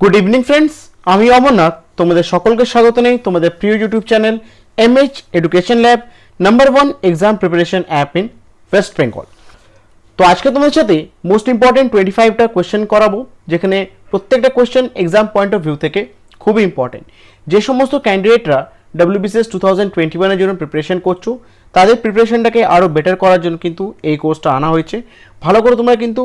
Good evening friends, আমি অমরনাথ তোমাদের সকলকে স্বাগত নেই তোমাদের প্রিয় YouTube channel MH education lab number 1 exam preparation app in West Bengal. তো আজকে তোমাদের সাথে মোস্ট ইম্পর্টেন্ট 25টা কোয়েশ্চেন করাবো, যেখানে প্রত্যেকটা question exam point of view থেকে খুবই ইম্পর্টেন্ট। যে সমস্ত ক্যান্ডিডেটরা WBCS 2021 এর জন্য প্রিপারেশন করছো, তাদের প্রিপারেশনটাকে আরও বেটার করার জন্য কিন্তু এই কোর্সটা আনা হয়েছে। ভালো করে তোমরা কিন্তু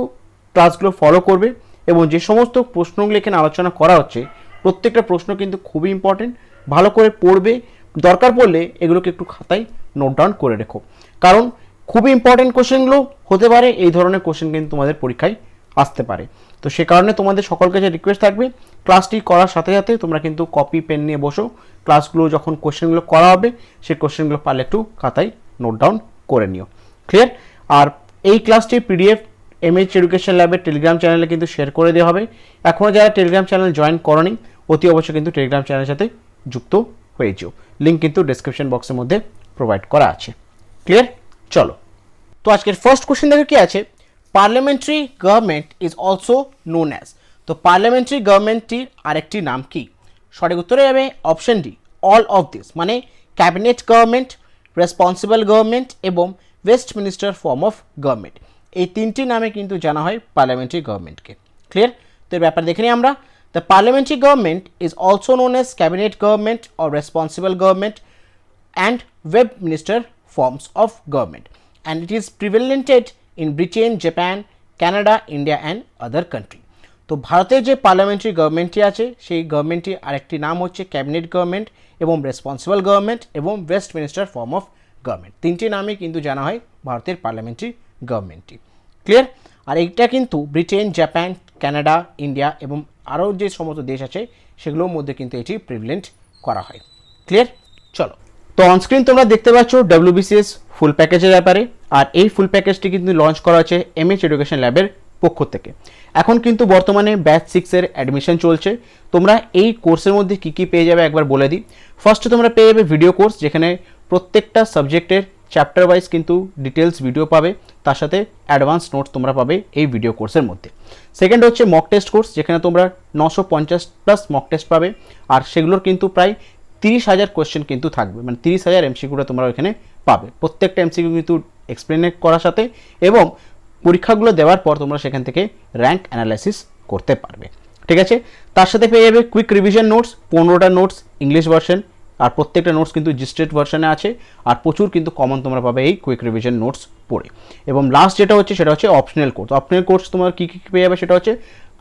ক্লাসগুলো ফলো করবে এবং যে সমস্ত প্রশ্নগুলো এখানে আলোচনা করা হচ্ছে প্রত্যেকটা প্রশ্ন কিন্তু খুবই ইম্পর্টেন্ট। ভালো করে পড়বে, দরকার পড়লে এগুলোকে একটু খাতায় নোট ডাউন করে রেখো, কারণ খুবই ইম্পর্টেন্ট কোশ্চেনগুলো হতে পারে। এই ধরনের কোশ্চেন কিন্তু তোমাদের পরীক্ষায় আসতে পারে। তো সে কারণে তোমাদের সকলকে যে রিকোয়েস্ট থাকবে, ক্লাসটি করার সাথে সাথে তোমরা কিন্তু কপি পেন নিয়ে বসো। ক্লাসগুলো যখন কোশ্চেনগুলো করা হবে সেই কোশ্চেনগুলো পারলে একটু খাতায় নোট ডাউন করে নিও। ক্লিয়ার? আর এই ক্লাসটির পিডিএফ এমএইচ এডুকেশন ল্যাবের টেলিগ্রাম চ্যানেলে কিন্তু শেয়ার করে দেওয়া হবে। এখনও যারা টেলিগ্রাম চ্যানেল জয়েন করনি, অতি অবশ্যই কিন্তু টেলিগ্রাম চ্যানেলের সাথে যুক্ত হয়ে যেও। লিঙ্ক কিন্তু ডেসক্রিপশন বক্সের মধ্যে প্রোভাইড করা আছে। ক্লিয়ার? চলো, তো আজকের ফার্স্ট কোশ্চেন দেখো কি আছে। Parliamentary government is also known as. তো পার্লামেন্টারি গভর্নমেন্টটির আরেকটি নাম কি? সঠিক উত্তরে যাবে option D, all of this, মানে ক্যাবিনেট গভর্নমেন্ট, রেসপন্সিবল গভর্নমেন্ট এবং ওয়েস্টমিনিস্টার ফর্ম অফ গভর্নমেন্ট। এই তিনটি নামে কিন্তু জানা হয় পার্লামেন্টারি গভর্নমেন্টকে। ক্লিয়ার? তো এর ব্যাপারে দেখে নিই আমরা। The parliamentary government is also known as cabinet government or responsible government and web minister forms of government, and it is prevalent in Britain, Japan, Canada, India and other country. তো ভারতের যে parliamentary গভর্নমেন্টটি আছে সেই গভর্নমেন্টটি আরেকটি নাম হচ্ছে cabinet government এবং responsible government এবং West minister form of government. তিনটি নামে কিন্তু জানা হয় ভারতের পার্লামেন্টারি গভর্নমেন্টটি। ক্লিয়ার? আর এইটা কিন্তু ব্রিটেন, জাপান, কানাডা, ইন্ডিয়া এবং আরও যে সমস্ত দেশ আছে সেগুলোর মধ্যে কিন্তু এটি প্রিভিলেন্ট করা হয়। ক্লিয়ার? চলো, তো অনস্ক্রিন তোমরা দেখতে পাচ্ছ WBCS ফুল প্যাকেজের ব্যাপারে, আর এই ফুল প্যাকেজটি কিন্তু লঞ্চ করা হচ্ছে এমএইচ এডুকেশন ল্যাবের পক্ষ থেকে। এখন কিন্তু বর্তমানে ব্যাচ 6-এর অ্যাডমিশন চলছে। তোমরা এই কোর্সের মধ্যে কী কী পেয়ে যাবে একবার বলে দিই। ফার্স্টে তোমরা পেয়ে যাবে ভিডিও কোর্স, যেখানে প্রত্যেকটা সাবজেক্টের চ্যাপ্টার ওয়াইজ কিন্তু ডিটেলস ভিডিও পাবে, তার সাথে অ্যাডভান্স নোটস তোমরা পাবে এই ভিডিও কোর্সের মধ্যে। সেকেন্ড হচ্ছে মক টেস্ট কোর্স, যেখানে তোমরা 950+ মক টেস্ট পাবে, আর সেগুলোর কিন্তু প্রায় 30,000 কোয়েশ্চেন কিন্তু থাকবে, মানে 30,000 এমসিকিউটা তোমরা ওইখানে পাবে। প্রত্যেকটা এমসিকিউ কিন্তু এক্সপ্লেন করার সাথে, এবং পরীক্ষাগুলো দেওয়ার পর তোমরা সেখান থেকে র্যাঙ্ক অ্যানালাইসিস করতে পারবে। ঠিক আছে? তার সাথে পেয়ে যাবে কুইক রিভিশন নোটস, 15টা নোটস ইংলিশ ভার্সন, আর প্রত্যেকটা নোটস কিন্তু জিস্টেড ভার্সনে আছে, আর প্রচুর কিন্তু কমন তোমরা পাবে এই কুইক রিভিশন নোটস পড়ে। এবং লাস্ট যেটা হচ্ছে সেটা হচ্ছে অপশনাল কোর্স। অপশনাল কোর্স তোমার কী কী পেয়ে যাবে সেটা হচ্ছে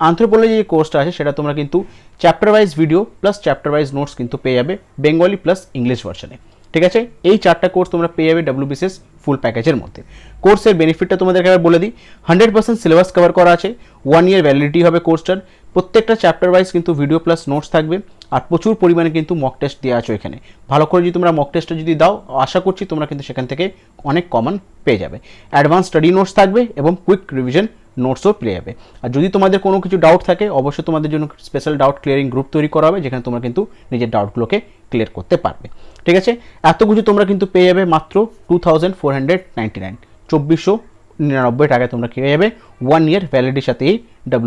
আনথ্রোপোলজি যে কোর্সটা আছে সেটা তোমরা কিন্তু chapter wise video plus chapter wise notes কিন্তু পেয়ে যাবে বেঙ্গলি প্লাস ইংলিশ ভার্সনে। ঠিক আছে? এই 4টা কোর্স তোমরা পেয়ে যাবে WBCS ফুল প্যাকেজের মধ্যে। কোর্সের বেনিফিটটা তোমাদেরকে আবার বলে দিই। 100% সিলেবাস কভার করা আছে, 1 ইয়ার ভ্যালিডিটি হবে কোর্সটার। প্রত্যেকটা চ্যাপ্টার ওয়াইজ কিন্তু ভিডিও প্লাস নোটস থাকবে, আর প্রচুর পরিমাণে কিন্তু মক টেস্ট দেওয়া আছে এখানে। ভালো করে যদি তোমরা মক টেস্টটা যদি দাও, আশা করছি তোমরা কিন্তু সেখান থেকে অনেক কমন পেয়ে যাবে। অ্যাডভান্স স্টাডি নোটস থাকবে এবং কুইক রিভিশন নোটসও পেয়ে যাবে। আর যদি তোমাদের কোনো কিছু ডাউট থাকে, অবশ্যই তোমাদের জন্য স্পেশাল ডাউট ক্লিয়ারিং গ্রুপ তৈরি করা হবে, যেখানে তোমরা কিন্তু নিজের ডাউটগুলোকে ক্লিয়ার করতে পারবে। ঠিক আছে? এত কিছু তোমরা কিন্তু পেয়ে যাবে মাত্র 2499, 2499 টাকায় তোমরা পেয়ে যাবে 1 ইয়ার ভ্যালিডিটির সাথে এই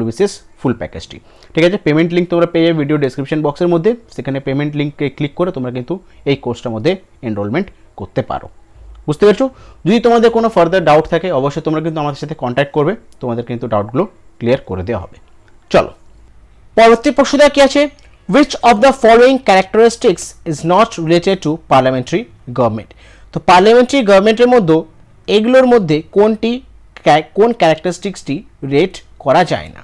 WBCS ফুল প্যাকেজটি। ঠিক আছে? পেমেন্ট লিঙ্ক তোমরা পেয়ে যাবে ভিডিও ডেসক্রিপশন বক্সের মধ্যে, সেখানে পেমেন্ট লিঙ্কে ক্লিক করে তোমরা কিন্তু এই কোর্সটার মধ্যে এনরোলমেন্ট করতে পারো। বুঝতে পেরেছো? যদি তোমাদের কোনো ফার্দার ডাউট থাকে অবশ্যই তোমরা কিন্তু আমাদের সাথে কন্ট্যাক্ট করবে, তোমাদের কিন্তু ডাউটগুলো ক্লিয়ার করে দেওয়া হবে। চলো, পরবর্তী প্রশ্নটা কি আছে। Which of the following characteristics is not related to parliamentary government? তো পার্লামেন্টারি গভর্নমেন্টের মধ্যে এগুলোর মধ্যে কোন ক্যারেক্টারিস্টিক্সটি রেট করা যায় না?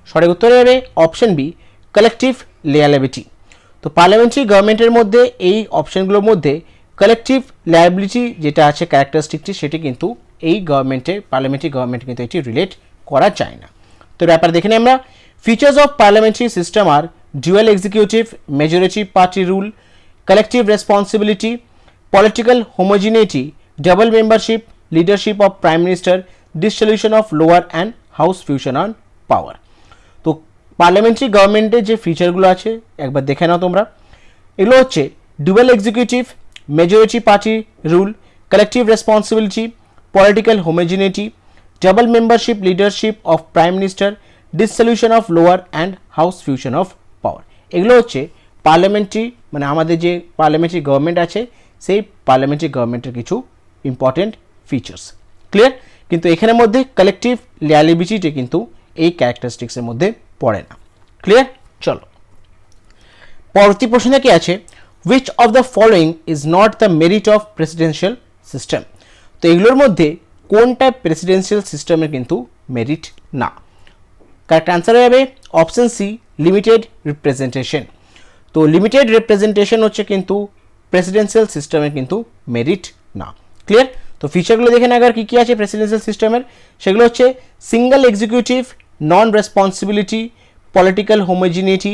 সঠিক উত্তরে যাবে অপশন বি, কালেকটিভ লিয়াবিলিটি। তো পার্লামেন্টারি গভর্নমেন্টের মধ্যে এই অপশনগুলোর মধ্যে কালেকটিভ লায়াবিলিটি যেটা আছে ক্যারেক্টারিস্টিকটি, সেটি কিন্তু এই গভর্নমেন্টের পার্লামেন্টারি গভর্নমেন্ট কিন্তু এটি রিলেট করা যায় না। তো ব্যাপার দেখে নিই আমরা। ফিচার্স অফ পার্লামেন্টারি সিস্টেম আর dual executive, majority party rule, collective responsibility, political homogeneity, double membership, leadership of prime minister, dissolution of lower and house fusion on power. তো পার্লামেন্টারি গভর্নমেন্টের যে ফিচারগুলো আছে একবার দেখে নাও তোমরা। এগুলো হচ্ছে dual executive, majority party rule, collective responsibility, political homogeneity, double membership, leadership of prime minister, dissolution of lower and house fusion of power. এগুলো হচ্ছে পার্লামেন্টারি, মানে আমাদের যে পার্লামেন্টারি গভর্নমেন্ট আছে সেই পার্লামেন্টারি গভর্নমেন্টের কিছু ইম্পর্টেন্ট ফিচার্স। ক্লিয়ার? কিন্তু এখানের মধ্যে কালেকটিভ লিয়াবিলিটি কিন্তু এই ক্যারেক্টারিস্টিক্সের মধ্যে পড়ে না। ক্লিয়ার? চলো পরবর্তী প্রশ্নে কি আছে, which of the following is not the merit of presidential system? তো এগুলোর মধ্যে কোনটা প্রেসিডেন্সিয়াল সিস্টেমের কিন্তু মেরিট না? কারেক্ট অ্যান্সার হবে অপশন সি, লিমিটেড রিপ্রেজেন্টেশন। তো লিমিটেড রিপ্রেজেন্টেশন হচ্ছে কিন্তু প্রেসিডেন্সিয়াল সিস্টেমের কিন্তু মেরিট না। ক্লিয়ার? তো ফিচারগুলো দেখে না আগে কী কী আছে প্রেসিডেন্সিয়াল সিস্টেমের, সেগুলো হচ্ছে single executive, non responsibility, political homogeneity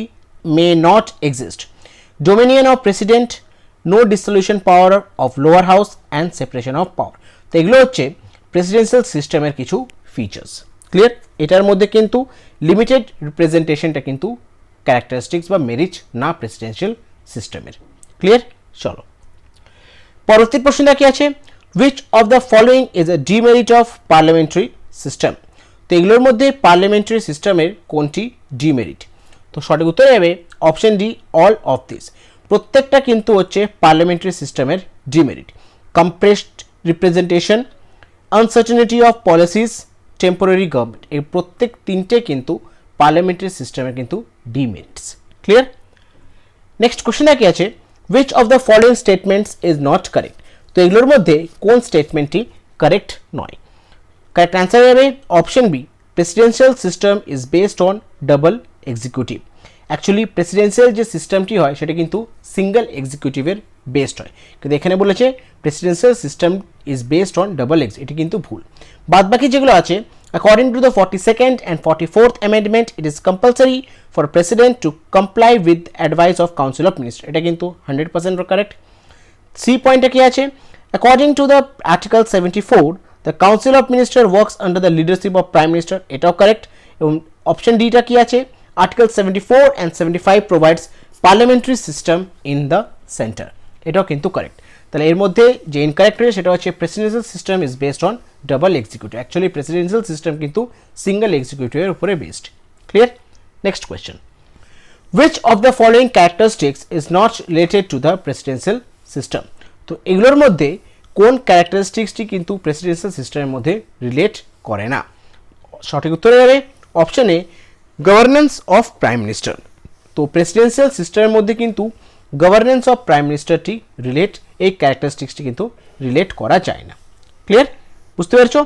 may not exist, dominion of president, no dissolution power of lower house and separation of power. তো এগুলো হচ্ছে প্রেসিডেন্সিয়াল সিস্টেমের কিছু ফিচার্স। ক্লিয়ার? এটার মধ্যে কিন্তু লিমিটেড রিপ্রেজেন্টেশনটা কিন্তু ক্যারেক্টারিস্টিক্স বা মেরিট না প্রেসিডেন্সিয়াল সিস্টেমের। ক্লিয়ার? চলো পরবর্তী প্রশ্নটা কি আছে, which of the following is a demerit of parliamentary system? তো এগুলোর মধ্যে পার্লামেন্টারি সিস্টেমের কোনটি ডিমেরিট? তো সঠিক উত্তর হবে option D, all of this. প্রত্যেকটা কিন্তু হচ্ছে পার্লামেন্টারি সিস্টেমের demerit. Compressed representation, uncertainty of policies, temporary government, এই প্রত্যেক তিনটে কিন্তু পার্লামেন্টারি সিস্টেমের কিন্তু ডিমেরিটস। ক্লিয়ার? নেক্সট কোশ্চেনটা কি আছে, which of the following statements is not correct? তো এগুলোর মধ্যে কোন স্টেটমেন্টটি কারেক্ট নয়? কারেক্ট অ্যান্সার হবে option B, presidential system is based on double executive. Actually presidential যে সিস্টেমটি হয় সেটা কিন্তু সিঙ্গেল এক্সিকিউটিভের বেসড হয়, কিন্তু এখানে বলেছে presidential system is based on double x, এটি কিন্তু ভুল। বাদবাকি যেগুলো আছে, according to the 42nd and 44th amendment it is compulsory for president to comply with advice of council of ministers, এটা কিন্তু 100% কারেক্ট। সি পয়েন্টটা কি আছে, according to the article 74 the council of minister works under the leadership of prime minister, এটাও correct. এবং option ডিটা কি আছে, article 74 and 75 provides parliamentary system in the center, এটাও কিন্তু কারেক্ট। তাহলে এর মধ্যে যে ইনকারেক্ট রয়েছে সেটা হচ্ছে presidential system is based on double executive. Actually presidential system কিন্তু সিঙ্গেল এক্সিকিউটিভের উপরে based. Clear? Next question, which of the following characteristics is not related to the presidential system? তো এগুলোর মধ্যে কোন ক্যারেক্টারিস্টিক্সটি কিন্তু প্রেসিডেন্সিয়াল সিস্টেমের মধ্যে রিলেট করে না? সঠিক উত্তর হবে option A, governance of prime minister. তো প্রেসিডেন্সিয়াল সিস্টেমের মধ্যে কিন্তু গভর্নেন্স অফ প্রাইম মিনিস্টারটি রিলেট, এই ক্যারেক্টারিস্টিক্সটি কিন্তু রিলেট করা যায় না। ক্লিয়ার? বুঝতে পেরেছো?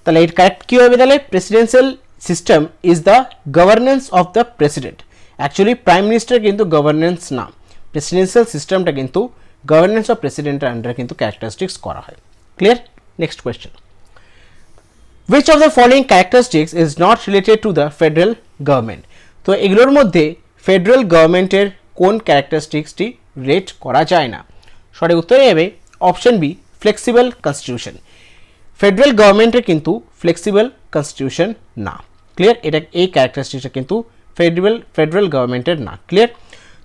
তাহলে এর কারেক্ট কী হবে, তাহলে presidential system is the governance of the president. Actually prime minister কিন্তু গভর্নেন্স না, প্রেসিডেন্সিয়াল সিস্টেমটা কিন্তু গভর্নেন্স অফ প্রেসিডেন্টের আন্ডারে কিন্তু ক্যারেক্টারিস্টিক্স করা হয়। Clear? Next question, which of the following characteristics is not related to the federal government? তো এগুলোর মধ্যে ফেডারেল গভর্নমেন্টের কোন ক্যারেক্টারিস্টিক্সটি রিলেট করা যায় না? সঠিক উত্তর হবে option B, flexible constitution. Federal গভর্নমেন্টের কিন্তু ফ্লেক্সিবল কনস্টিটিউশন না। ক্লিয়ার? এটা এই ক্যারেক্টারিস্টিক্সটা কিন্তু ফেডারেল গভর্নমেন্টের না। ক্লিয়ার?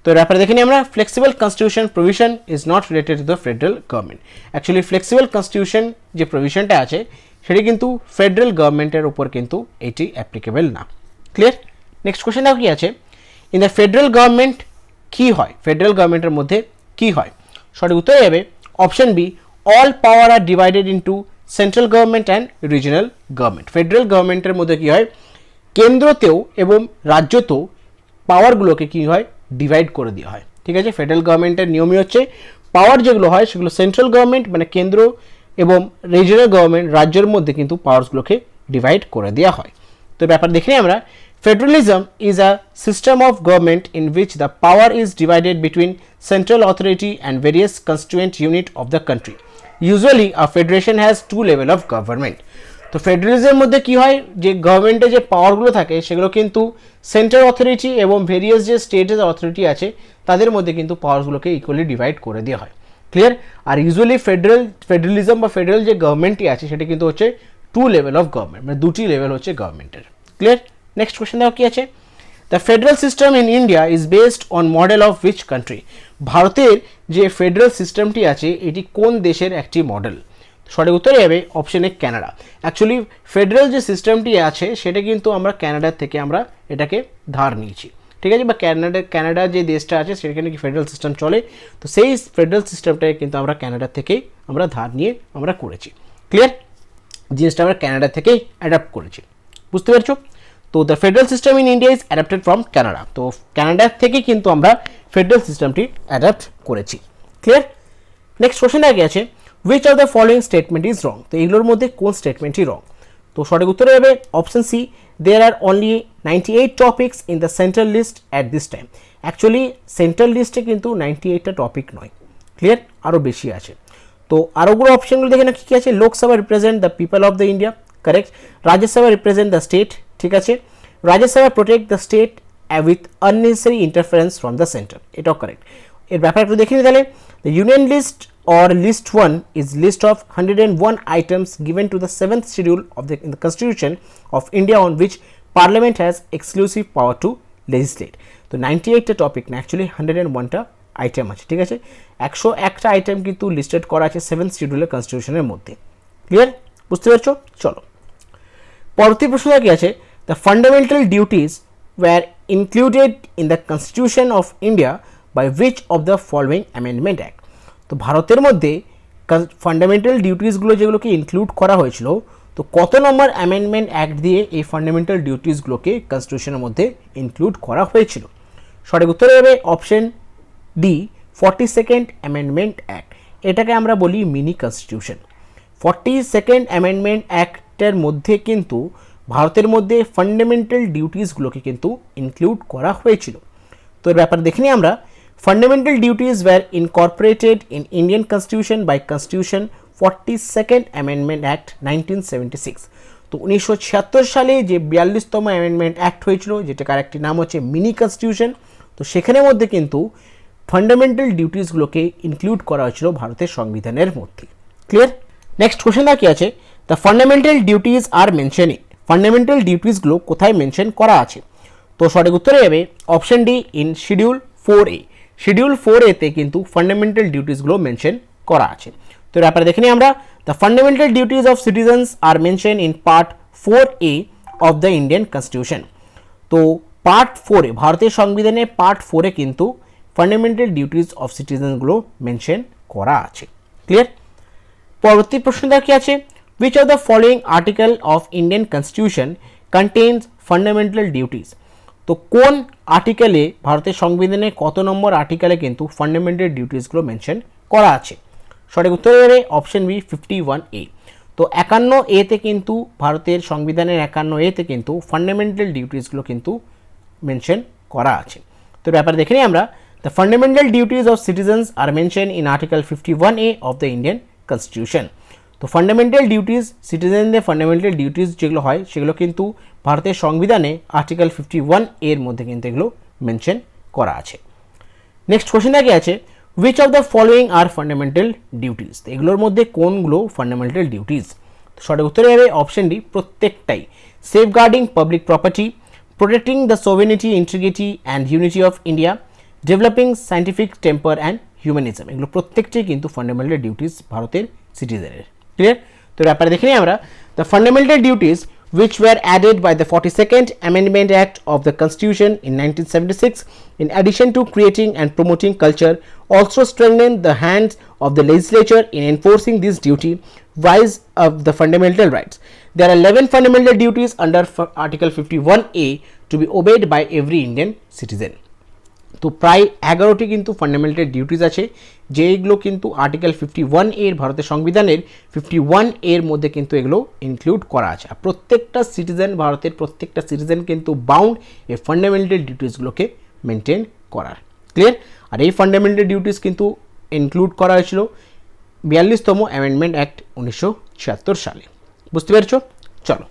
তো এর ব্যাপারে দেখে নিই আমরা, flexible constitution provision is not related to the federal government. Actually flexible constitution যে প্রভিশনটা আছে সেটি কিন্তু ফেডারেল গভর্নমেন্টের উপর কিন্তু এটি অ্যাপ্লিকেবল না। ক্লিয়ার? নেক্সট কোয়েশ্চেনটা কি আছে, ইন দ্য ফেডারেল গভর্নমেন্ট কী হয়, ফেডারেল গভর্নমেন্টের মধ্যে কী হয়? সঠিক উত্তর হবে option B, all power are divided into central government and regional government. Federal গভর্নমেন্টের মধ্যে কী হয়, কেন্দ্রতেও এবং রাজ্যতেও পাওয়ারগুলোকে কী হয়, ডিভাইড করে দেওয়া হয়। ঠিক আছে? ফেডারেল গভর্নমেন্টের নিয়মই হচ্ছে পাওয়ার যেগুলো হয় সেগুলো সেন্ট্রাল গভর্নমেন্ট মানে কেন্দ্র এবং রিজিনাল গভর্নমেন্ট রাজ্যের মধ্যে কিন্তু পাওয়ারসগুলোকে ডিভাইড করে দেওয়া হয়। তো ব্যাপার দেখে আমরা, federalism is a system of government in which the power is divided between central authority and various constituent unit of the country. Usually a federation has to level of government. তো ফেডারেলিজমের মধ্যে কী হয়, যে গভর্নমেন্টের যে পাওয়ারগুলো থাকে সেগুলো কিন্তু সেন্ট্রাল অথরিটি এবং ভেরিয়াস যে স্টেটের অথরিটি আছে তাদের মধ্যে কিন্তু পাওয়ারগুলোকে ইকুয়ালি ডিভাইড করে দেওয়া হয়। ক্লিয়ার? আর ইউজুয়ালি ফেডারেলিজম বা ফেডারেল যে গভর্নমেন্টটি আছে সেটা কিন্তু হচ্ছে টু লেভেল অফ গভর্নমেন্ট, মানে দুটি লেভেল হচ্ছে গভর্নমেন্টের। ক্লিয়ার? নেক্সট কোয়েশ্চেন দেখো কী আছে, the federal system in India is based on model of which country? ভারতের যে ফেডারেল সিস্টেমটি আছে এটি কোন দেশের একটি মডেল? সঠিক উত্তরে হবে option A, Canada. Actually federal যে সিস্টেমটি আছে সেটা কিন্তু আমরা কানাডার থেকে আমরা এটাকে ধার নিয়েছি। ঠিক আছে, বা কানাডা যে দেশটা আছে সেখানে কি ফেডারেল সিস্টেম চলে, তো সেই ফেডারেল সিস্টেমটাকে কিন্তু আমরা কানাডা থেকেই আমরা ধার নিয়ে আমরা করেছি। ক্লিয়ার, জিনিসটা আমরা কানাডা থেকেই অ্যাডাপ্ট করেছি, বুঝতে পারছো। তো the federal system in India is adapted from Canada, তো কানাডা থেকে কিন্তু আমরা ফেডারেল সিস্টেমটি অ্যাডাপ্ট করেছি। ক্লিয়ার, নেক্সট কোশ্চেন আগে আছে which of the following statement is wrong, তো এগুলোর মধ্যে কোন স্টেটমেন্টটি রং। তো সঠিক উত্তর হবে option C, there are only 98 topics in the central list at this time. Actually central লিস্টে কিন্তু 98টা টপিক নয়, ক্লিয়ার, আরও বেশি আছে। তো আরোগুলো অপশনগুলো দেখে না কী কী আছে, Lok Sabha represent the people of the India, correct. Rajya Sabha represent the state, ঠিক আছে। Rajya Sabha protect the state with unnecessary interference from the centre, এটাও কারেক্ট। এর ব্যাপারে একটু দেখে নিই তাহলে, the union list or list 1 is list of 101 items given to the 7th schedule of in the constitution of India on which parliament has exclusive power to legislate. তো 98টা topic না, অ্যাকচুয়ালি 101টা আইটেম আছে, ঠিক আছে। 101টা item কিন্তু listed করা আছে 7th শিডিউলের কনস্টিটিউশনের মধ্যে। Clear, বুঝতে পারছো। চলো পরবর্তী প্রশ্নটা কি আছে, the fundamental duties were included in the constitution of India by which of the following amendment act. তো ভারতের মধ্যে ফান্ডামেন্টাল ডিউটিসগুলো যেগুলোকে ইনক্লুড করা হয়েছিল, তো কত নম্বর অ্যামেন্ডমেন্ট অ্যাক্ট দিয়ে এই ফান্ডামেন্টাল ডিউটিসগুলোকে কনস্টিটিউশনের মধ্যে ইনক্লুড করা হয়েছিল। সঠিক উত্তর হবে option D, 42nd amendment act. এটাকে আমরা বলি মিনি কনস্টিটিউশন। 42nd অ্যামেন্ডমেন্ট অ্যাক্টের মধ্যে কিন্তু ভারতের মধ্যে ফান্ডামেন্টাল ডিউটিসগুলোকে কিন্তু ইনক্লুড করা হয়েছিল। তো এর ব্যাপারে দেখে নিই আমরা। Fundamental duties were incorporated in Indian Constitution by Constitution 42nd Amendment Act 1976। তো 1976 সালে যে 42তম অ্যামেন্ডমেন্ট অ্যাক্ট হয়েছিল, যেটার আরেকটি নাম হচ্ছে মিনি কনস্টিটিউশন, তো সেখানের মধ্যে কিন্তু ফান্ডামেন্টাল ডিউটিসগুলোকে ইনক্লুড করা হয়েছিল ভারতের সংবিধানের মধ্যে। ক্লিয়ার, নেক্সট কোশ্চেন কি আছে, the fundamental duties are mention, fundamental ডিউটিসগুলো কোথায় মেনশন করা আছে। তো সঠিক উত্তরে যাবে option D, in schedule 4A। Schedule 4A-তে কিন্তু ফান্ডামেন্টাল ডিউটিসগুলো মেনশন করা আছে। তো এর ব্যাপারে দেখে নিই আমরা, the fundamental duties of citizens are mention in part 4A of the Indian constitution. তো পার্ট 4A, ভারতের সংবিধানে পার্ট 4A কিন্তু ফান্ডামেন্টাল ডিউটিস অফ সিটিজেন্সগুলো মেনশন করা আছে। ক্লিয়ার, পরবর্তী প্রশ্নটা কি আছে, which of the following article of Indian constitution contains fundamental duties. তো কোন আর্টিকেলে, ভারতের সংবিধানে কত নম্বর আর্টিকেলে কিন্তু ফান্ডামেন্টাল ডিউটিসগুলো মেনশন করা আছে। সঠিক উত্তর হবে অপশন বি, 51A। তো 51A-তে কিন্তু ভারতের সংবিধানের 51A-তে কিন্তু ফান্ডামেন্টাল ডিউটিসগুলো কিন্তু মেনশন করা আছে। তো ব্যাপারে দেখে নিই আমরা, the fundamental duties of citizens are mention in article 51A of the Indian constitution. তো ফান্ডামেন্টাল ডিউটিস, সিটিজেনদের ফান্ডামেন্টাল ডিউটিস যেগুলো হয় সেগুলো কিন্তু ভারতের সংবিধানে আর্টিকেল 51A-এর মধ্যে কিন্তু এগুলো মেনশন করা আছে। নেক্সট কোশ্চেন কি আছে, which of the following are fundamental duties, এগুলোর মধ্যে কোনগুলো ফান্ডামেন্টাল ডিউটিস। সঠিক উত্তরে হবে অপশন ডি, প্রত্যেকটাই। Safeguarding public property, protecting the sovereignty, integrity and unity of India, developing scientific temper and humanism, এগুলো প্রত্যেকটাই কিন্তু ফান্ডামেন্টাল ডিউটিস ভারতের সিটিজেনের। ক্লিয়ার, তো ব্যাপারে দেখে নিই আমরা, the fundamental duties which were added by the 42nd Amendment Act of the Constitution in 1976, in addition to creating and promoting culture, also strengthened the hands of the legislature in enforcing this duty, rise of the fundamental rights. There are 11 fundamental duties under Article 51A to be obeyed by every Indian citizen. তো প্রায় 11টি কিন্তু fundamental duties আছে, যেগুলো কিন্তু article 51A ভারতের সংবিধানের 51A মধ্যে কিন্তু এগুলো ইনক্লুড করা আছে। আর প্রত্যেকটা সিটিজেন, ভারতের প্রত্যেকটা সিটিজেন কিন্তু বাউন্ড এই ফান্ডামেন্টাল ডিউটিসগুলোকে মেনটেন করার। ক্লিয়ার, আর এই ফান্ডামেন্টাল ডিউটিস কিন্তু ইনক্লুড করা হয়েছিল 42তম অ্যামেন্ডমেন্ট অ্যাক্ট 1976 সালে। বুঝতে পেরেছো। চলো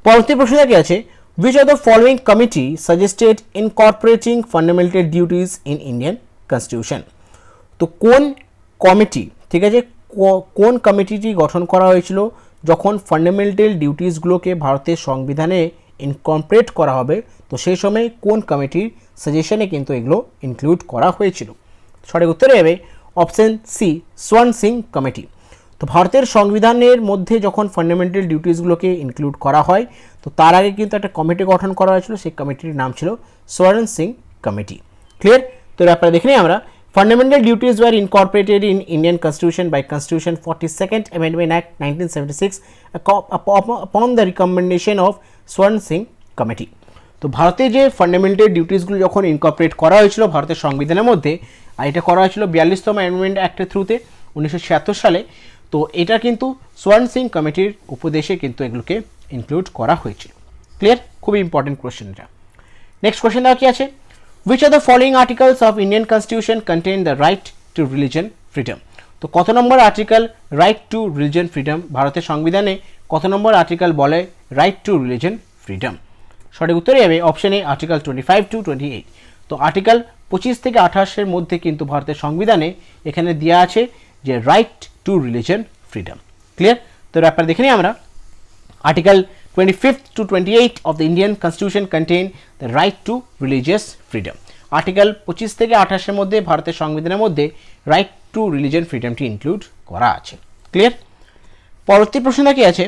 পরবর্তী প্রশ্নটা কি আছে, which of the following committee suggested incorporating fundamental duties in Indian Constitution। তো কোন কমিটি, ঠিক আছে, কোন কমিটিটি গঠন করা হয়েছিল যখন ফান্ডামেন্টাল ডিউটিসগুলোকে ভারতের সংবিধানে ইনকর্পোরেট করা হবে, তো সেই সময় কোন কমিটির সাজেশনে কিন্তু এগুলো ইনক্লুড করা হয়েছিল। সঠিক উত্তরে হবে option C, Swaran Singh committee. তো ভারতের সংবিধানের মধ্যে যখন ফান্ডামেন্টাল ডিউটিসগুলোকে ইনক্লুড করা হয়, তো তার আগে কিন্তু একটা কমিটি গঠন করা হয়েছিল, সেই কমিটির নাম ছিল সোয়ারেন সিং কমিটি। ক্লিয়ার? তো ব্যাপারে দেখে নিই আমরা। Fundamental duties were incorporated in Indian constitution by constitution 42nd Amendment Act 1976 upon the recommendation of Swaran Singh committee. তো ভারতে যে ফান্ডামেন্টাল ডিউটিসগুলো যখন ইনকর্পোরেট করা হয়েছিল ভারতের সংবিধানের মধ্যে, আর এটা করা হয়েছিল 42তম অ্যামেন্ডমেন্ট অ্যাক্টের থ্রুতে 1976 সালে। তো এটা কিন্তু সোয়ারেন সিং কমিটির উপদেশে কিন্তু এগুলোকে ইনক্লুড করা হয়েছে। ক্লিয়ার? খুবই ইম্পর্টেন্ট কোয়েশ্চেন এটা। নেক্সট কোয়েশ্চেন দেওয়া কি আছে? Which of the following articles of Indian Constitution contain the right to religion freedom? তো কত number article right to religion freedom, ভারতের সংবিধানে কত নম্বর আর্টিকেল বলে রাইট টু রিলিজিয়ন ফ্রিডম? সঠিক উত্তরে যাবে অপশন এ আর্টিকেল 25 to 28। তো আর্টিকেল 25 থেকে 28-এর মধ্যে কিন্তু ভারতের সংবিধানে এখানে দেওয়া আছে যে right to religion freedom. Clear? তো ব্যাপারে দেখে নিই আমরা। Article 25 to 28 of the Indian Constitution contain the right to religious freedom। Article 25 থেকে 28-এর মধ্যে ভারতের সংবিধানের মধ্যে রাইট টু রিলিজিয়ন ফ্রিডমটি ইনক্লুড করা আছে। ক্লিয়ার? পরবর্তী প্রশ্ন কি আছে?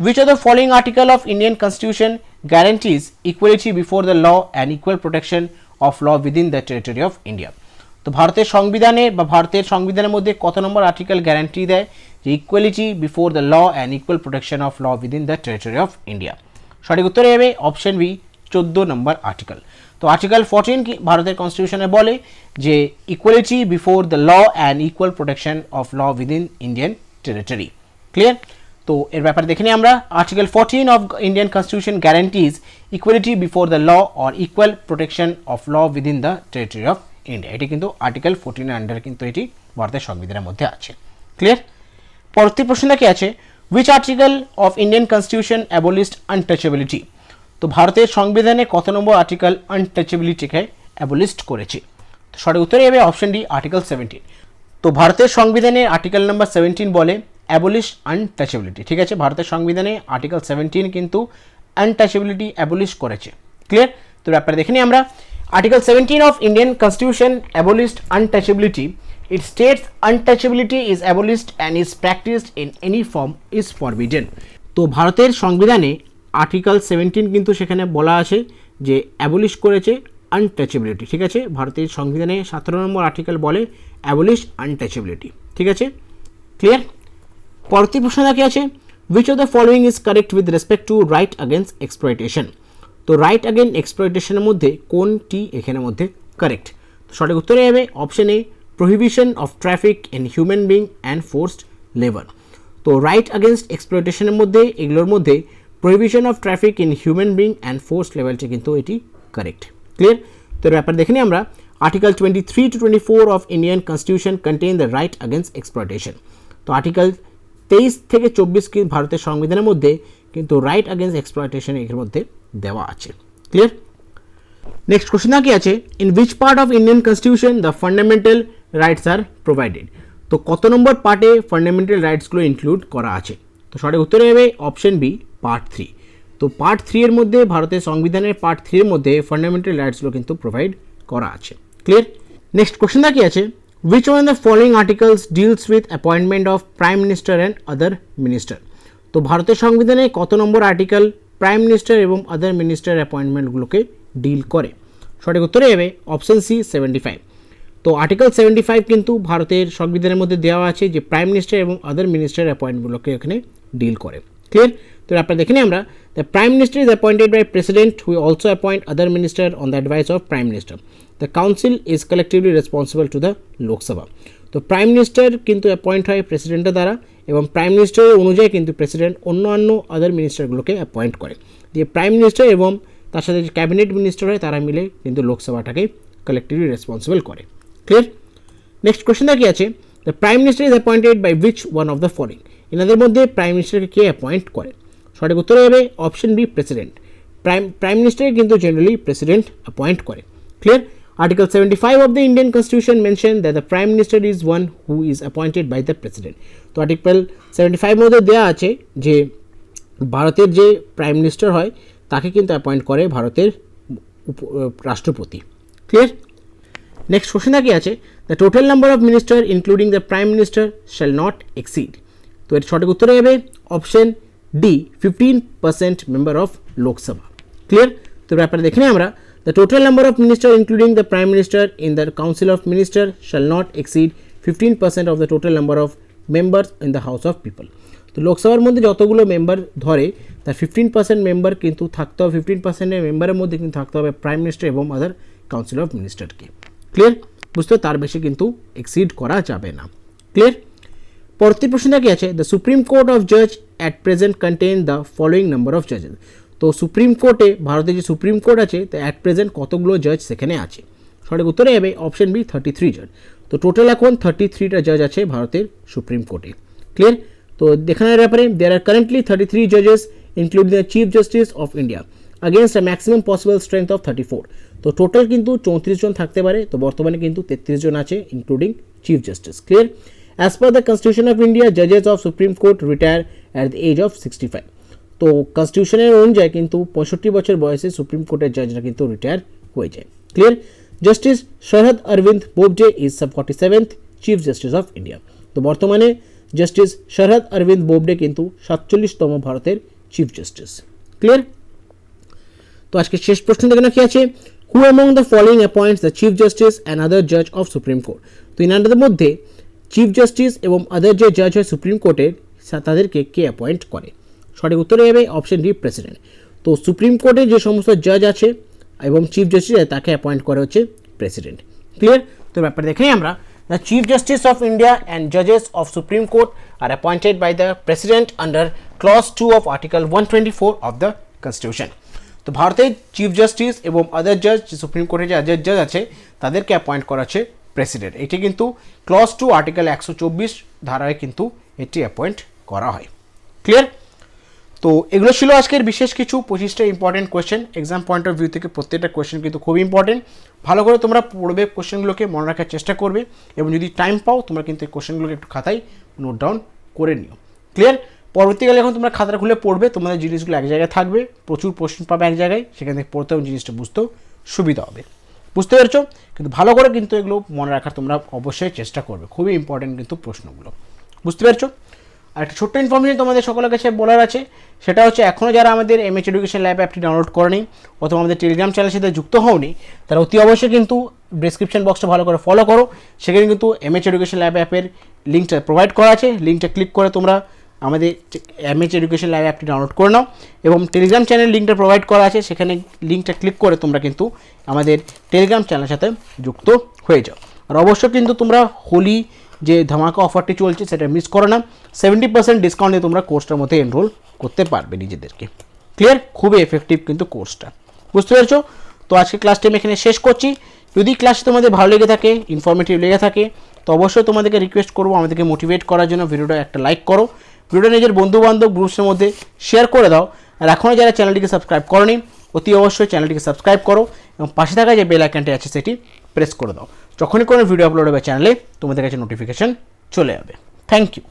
Which of the following article of Indian Constitution guarantees equality before the law and equal protection of law within the territory of India? তো ভারতের সংবিধানে বা ভারতের সংবিধানের মধ্যে কত নম্বর আর্টিকেল গ্যারান্টি দেয় যে equality before the law and equal protection of law within the territory of India? সঠিক উত্তরে যাবে অপশন বি 14 নম্বর আর্টিকেল। তো আর্টিকেল 14 কি ভারতের কনস্টিটিউশনে বলে যে equality before the law and equal protection of law within Indian territory. Clear? তো এর ব্যাপারে দেখে নিই আমরা। Article 14 of Indian constitution guarantees equality before the law or equal protection of law within the territory of India. এটি কিন্তু article 14 under কিন্তু এটি ভারতের সংবিধানের মধ্যে আছে। ক্লিয়ার? পরবর্তী প্রশ্নটা কি আছে? Which article of Indian constitution abolished untouchability? তো ভারতের সংবিধানে কত নম্বর আর্টিকেল আনটাচেবিলিটিকে অ্যাবলিশড করেছে? তো সঠিক উত্তরে যাবে অপশন ডি আর্টিকেল 17। তো ভারতের সংবিধানে আর্টিকেল নাম্বার 17 বলে অ্যাবলিশ আনটাচেবিলিটি। ঠিক আছে? ভারতের সংবিধানে আর্টিকেল 17 কিন্তু আনটাচেবিলিটি অ্যাবলিশ করেছে। ক্লিয়ার? তো ব্যাপারে দেখে নিই আমরা। Article 17 of Indian Constitution abolished untouchability. It states untouchability is abolished and is practiced in any form is forbidden. তো ভারতের সংবিধানে আর্টিকেল 17 কিন্তু সেখানে বলা আছে যে অ্যাবলিশ করেছে আনটাচেবিলিটি। ঠিক আছে? ভারতের সংবিধানে 17 নম্বর আর্টিকেল বলে অ্যাবলিশ আনটাচেবিলিটি। ঠিক আছে? ক্লিয়ার? পরবর্তী প্রশ্নটা কি আছে? Which of the following is correct with respect to right against exploitation? তো রাইট অ্যাগেন এক্সপ্লয়টেশনের মধ্যে কোনটি এখানের মধ্যে কারেক্ট? তো সঠিক উত্তরে যাবে option A prohibition of traffic in human being and forced labour. তো রাইট অ্যাগেনস্ট এক্সপ্লয়টেশনের মধ্যে এগুলোর মধ্যে prohibition of traffic in human being and forced লেবারটি কিন্তু এটি কারেক্ট। ক্লিয়ার? তো ব্যাপার দেখে নিই আমরা। Article 23 to 24 of Indian constitution contain the right against exploitation. তো আর্টিকেল 23 থেকে 24 কি ভারতের সংবিধানের মধ্যে কিন্তু রাইট অ্যাগেনস্ট এক্সপ্লয়টেশন এর মধ্যে দেওয়া আছে। ক্লিয়ার? নেক্সট কোশ্চেন কি আছে? In which part of Indian constitution the fundamental rights R provided? তো কত নম্বর পার্টে ফান্ডামেন্টাল রাইটসগুলো ইনক্লুড করা আছে? তো সঠিক উত্তরে হবে অপশন বি পার্ট 3। তো পার্ট 3 এর মধ্যে ভারতের সংবিধানের পার্ট 3 এর মধ্যে ফান্ডামেন্টাল রাইটসগুলো কিন্তু প্রোভাইড করা আছে। ক্লিয়ার? নেক্সট কোশ্চেন কি আছে? Which one the following articles deals with appointment of prime minister and other minister? তো ভারতের সংবিধানে কত নম্বর আর্টিকেল প্রাইম মিনিস্টার এবং আদার মিনিস্টার অ্যাপয়েন্টমেন্টগুলোকে ডিল করে? সঠিক উত্তরে যাবে অপশন সি 75। তো আর্টিকেল 75 কিন্তু ভারতের সংবিধানের মধ্যে দেওয়া আছে যে প্রাইম মিনিস্টার এবং আদার মিনিস্টার অ্যাপয়েন্টগুলোকে এখানে ডিল করে। ক্লিয়ার? তো আপনারা দেখে নিই আমরা। The prime minister is appointed by president who also appoint other minister on the advice of prime minister. The council is collectively responsible to the Lok Sabha. তো প্রাইম মিনিস্টার কিন্তু অ্যাপয়েন্ট হয় প্রেসিডেন্টের দ্বারা এবং প্রাইম মিনিস্টারের অনুযায়ী কিন্তু প্রেসিডেন্ট অন্যান্য আদার মিনিস্টারগুলোকে অ্যাপয়েন্ট করে। যে প্রাইম মিনিস্টার এবং তার সাথে যে ক্যাবিনেট মিনিস্টার হয় তারা মিলে কিন্তু লোকসভাটাকে কালেক্টিভলি রেসপন্সিবল করে। ক্লিয়ার? নেক্সট কোয়েশ্চেনটা কি আছে? The prime minister is appointed by which one of the following? এনাদের মধ্যে প্রাইম মিনিস্টারকে কে অ্যাপয়েন্ট করে? সঠিক উত্তরে হবে অপশন বি প্রেসিডেন্ট। প্রাইম মিনিস্টারকে কিন্তু জেনারেলি প্রেসিডেন্ট অ্যাপয়েন্ট করে। Clear? Article 75 of the Indian Constitution mentioned that the Prime Minister is one who is appointed by the President. তো Article 75 মধ্যে দেওয়া আছে যে ভারতের যে প্রাইম মিনিস্টার হয় তাকে কিন্তু অ্যাপয়েন্ট করে ভারতের রাষ্ট্রপতি। ক্লিয়ার? নেক্সট কোশ্চেনটা কি আছে? The total number of minister including the prime minister shall not exceed. তো এর সঠিক উত্তরে হবে option D 15% member of Lok Sabha. Clear? তো ব্যাপারে দেখে নিই আমরা। The total number of minister including the prime minister in the council of minister shall not exceed 15% of the total number of members in the house of people. তো লোকসভার মধ্যে যতগুলো member ধরে তার 15% মেম্বার কিন্তু থাকতে হবে, 15% মেম্বারের মধ্যে কিন্তু থাকতে হবে প্রাইম মিনিস্টার এবং আদার কাউন্সিল অফ মিনিস্টারকে। ক্লিয়ার? বুঝতে তার বেশি কিন্তু এক্সিড করা যাবে না। ক্লিয়ার? পরবর্তী প্রশ্নটা কি আছে? দ্য সুপ্রিম কোর্ট অফ জাজ at present contain the following number of জাজেস। তো সুপ্রিম কোর্টে, ভারতের যে সুপ্রিম কোর্ট আছে তা অ্যাট প্রেজেন্ট কতগুলো জাজ সেখানে আছে? সঠিক উত্তরে যাবে অপশন বি 33 জাজ। তো টোটাল এখন 33টা জাজ আছে ভারতের সুপ্রিম কোর্টে। ক্লিয়ার? তো দেখানোর ব্যাপারে দেয়ার আর কারেন্টলি 33 জাজেস including the chief justice of India against a maximum possible strength of 34। তো টোটাল কিন্তু 34 জন থাকতে পারে, তো বর্তমানে কিন্তু 33 জন আছে including chief justice. Clear? As per the constitution of India জাজেস of supreme court retire at the age of 65। তো কনস্টিটিউশনের অনুযায়ী কিন্তু 65 বছর বয়সে সুপ্রিম কোর্টের জাজরা কিন্তু রিটায়ার হয়ে যায়। Clear? Justice Sharad Arvind Bobde is 47th chief justice of India. তো বর্তমানে জাস্টিস শরদ অরবিন্দ বোবডে কিন্তু 47তম ভারতের চিফ জাস্টিস। ক্লিয়ার? তো আজকে শেষ প্রশ্ন দেখে কি আছে? হু among the following অ্যাপয়েন্টস the chief justice and other জাজ অফ সুপ্রিম কোর্ট। তো ইনাদের মধ্যে চিফ জাস্টিস এবং আদার যে জাজ হয় সুপ্রিম কোর্টের তাদেরকে কে অ্যাপয়েন্ট করে? সঠিক উত্তরে যাবে অপশন ডি প্রেসিডেন্ট। তো সুপ্রিম কোর্টের যে সমস্ত জাজ আছে এবং চিফ জাস্টিস তাকে অ্যাপয়েন্ট করে হচ্ছে প্রেসিডেন্ট। ক্লিয়ার? তো ব্যাপারে দেখে নিই আমরা। The chief justice of India and জাজেস of supreme court are appointed by the president under clause 2 of article 124 of the constitution. তো ভারতের চিফ জাস্টিস এবং আদার জাজ, সুপ্রিম কোর্টের যে আদার জাজ আছে তাদেরকে অ্যাপয়েন্ট করা হচ্ছে প্রেসিডেন্ট। এটি কিন্তু ক্লজ 2 আর্টিকেল 124 ধারায় কিন্তু এটি অ্যাপয়েন্ট করা হয়। ক্লিয়ার? তো এগুলো ছিল আজকের বিশেষ কিছু 25টা important question. Exam point of view থেকে প্রত্যেকটা কোয়েশ্চেন কিন্তু খুব ইম্পর্টেন্ট। ভালো করে তোমরা পড়বে, কোয়েশ্চেনগুলোকে মনে রাখার চেষ্টা করবে এবং যদি টাইম পাও তোমরা কিন্তু এই কোয়েশ্চেনগুলোকে একটু খাতায় নোট ডাউন করে নিও। ক্লিয়ার? পরবর্তীকালে যখন তোমরা খাতা খুলে পড়বে তোমাদের জিনিসগুলো এক জায়গায় থাকবে, প্রচুর প্রশ্ন পাবে এক জায়গায়, সেখান থেকে পড়তে এবং জিনিসটা বুঝতেও সুবিধা হবে। বুঝতে পেরেছো? কিন্তু ভালো করে কিন্তু এগুলো মনে রাখার তোমরা অবশ্যই চেষ্টা করবে, খুবই ইম্পর্টেন্ট কিন্তু প্রশ্নগুলো। বুঝতে পেরেছো? আর একটা ছোট্ট ইনফরমেশন তোমাদের সকলের কাছে বলার আছে, সেটা হচ্ছে এখনও যারা আমাদের এমএচ এডুকেশন ল্যাব অ্যাপটি ডাউনলোড করেনি অথবা আমাদের টেলিগ্রাম চ্যানেলের সাথে যুক্ত হওনি, তারা অতি অবশ্যই কিন্তু ডেসক্রিপশন বক্সটা ভালো করে ফলো করো। সেখানে কিন্তু এমএচ এডুকেশন ল্যাব অ্যাপের লিঙ্কটা প্রোভাইড করা আছে। লিঙ্কটা ক্লিক করে তোমরা আমাদের এমএচ এডুকেশন ল্যাব অ্যাপটি ডাউনলোড করে নাও এবং টেলিগ্রাম চ্যানেল লিঙ্কটা প্রোভাইড করা আছে, সেখানে লিঙ্কটা ক্লিক করে তোমরা কিন্তু আমাদের টেলিগ্রাম চ্যানেলের সাথে যুক্ত হয়ে যাও। আর অবশ্যই কিন্তু তোমরা হোলি যে ধামাকা অফারটি চলছে সেটা মিস করো না। 70% ডিসকাউন্ট দিয়ে তোমরা কোর্সটার মধ্যে এনরোল করতে পারবে নিজেদেরকে। ক্লিয়ার? খুবই এফেক্টিভ কিন্তু কোর্সটা। বুঝতে পেরেছো? তো আজকে ক্লাসটি আমি এখানে শেষ করছি। যদি ক্লাসটি তোমাদের ভালো লেগে থাকে, ইনফরমেটিভ লেগে থাকে, তো অবশ্যই তোমাদেরকে রিকোয়েস্ট করবো আমাদেরকে মোটিভেট করার জন্য ভিডিওটা একটা লাইক করো, ভিডিওটা নিজের বন্ধুবান্ধব গ্রুপসের মধ্যে শেয়ার করে দাও। আর এখনও যারা চ্যানেলটিকে সাবস্ক্রাইব করোনি অতি অবশ্যই চ্যানেলটিকে সাবস্ক্রাইব করো এবং পাশে থাকা যে বেল আইকনটি আছে সেটি প্রেস করে দাও। যখনই কোনো ভিডিও আপলোড হবে চ্যানেলে তোমাদের কাছে নোটিফিকেশন চলে যাবে। Thank you.